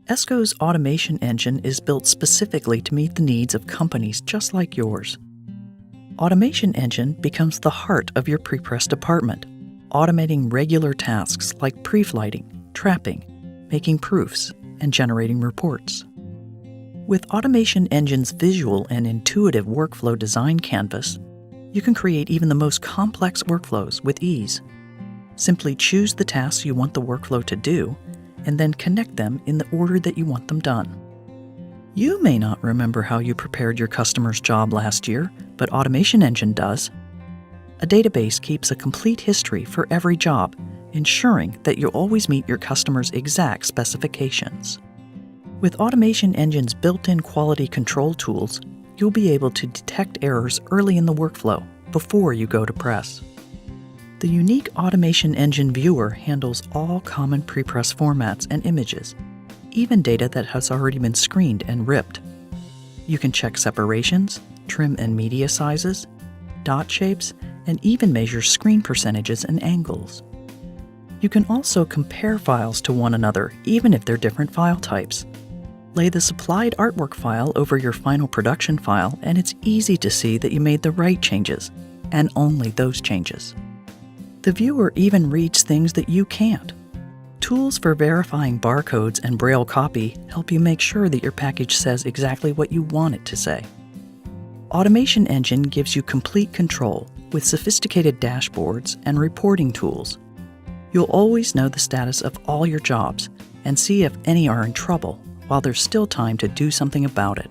ESCO's automation engine is built specifically to meet the needs of companies just like yours. Automation Engine becomes the heart of your prepress department, automating regular tasks like pre-flighting, trapping, making proofs, and generating reports. With Automation Engine's visual and intuitive workflow design canvas, you can create even the most complex workflows with ease. Simply choose the tasks you want the workflow to do, and then connect them in the order that you want them done. You may not remember how you prepared your customer's job last year, but Automation Engine does. A database keeps a complete history for every job, ensuring that you always meet your customer's exact specifications. With Automation Engine's built-in quality control tools, you'll be able to detect errors early in the workflow before you go to press. The unique Automation Engine viewer handles all common prepress formats and images, even data that has already been screened and ripped. You can check separations, trim and media sizes, dot shapes, and even measure screen percentages and angles. You can also compare files to one another, even if they're different file types. Lay the supplied artwork file over your final production file, and it's easy to see that you made the right changes, and only those changes. The viewer even reads things that you can't. Tools for verifying barcodes and Braille copy help you make sure that your package says exactly what you want it to say. Automation Engine gives you complete control with sophisticated dashboards and reporting tools. You'll always know the status of all your jobs and see if any are in trouble while there's still time to do something about it.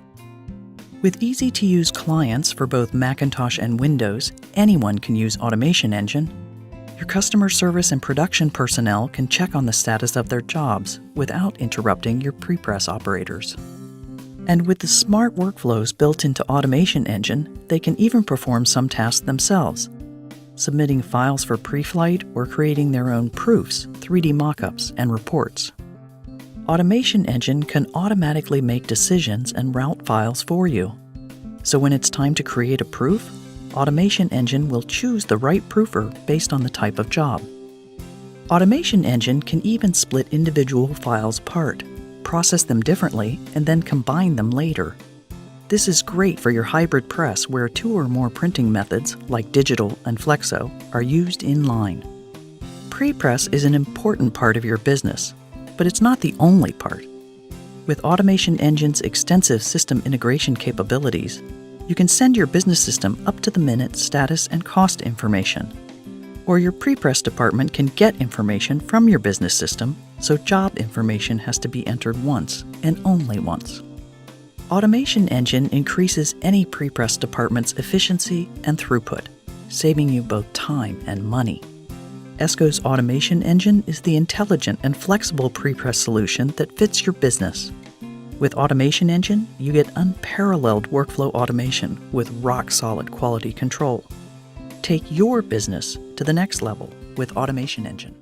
With easy-to-use clients for both Macintosh and Windows, anyone can use Automation Engine. Your customer service and production personnel can check on the status of their jobs without interrupting your prepress operators. And with the smart workflows built into Automation Engine, they can even perform some tasks themselves, submitting files for pre-flight or creating their own proofs, 3D mockups, and reports. Automation Engine can automatically make decisions and route files for you. So when it's time to create a proof, Automation Engine will choose the right proofer based on the type of job. Automation Engine can even split individual files apart, process them differently, and then combine them later. This is great for your hybrid press where 2 or more printing methods, like digital and flexo, are used in line. Prepress is an important part of your business, but it's not the only part. With Automation Engine's extensive system integration capabilities, you can send your business system up-to-the-minute status and cost information. Or your prepress department can get information from your business system, so job information has to be entered once and only once. Automation Engine increases any prepress department's efficiency and throughput, saving you both time and money. ESCO's Automation Engine is the intelligent and flexible prepress solution that fits your business. With Automation Engine, you get unparalleled workflow automation with rock-solid quality control. Take your business to the next level with Automation Engine.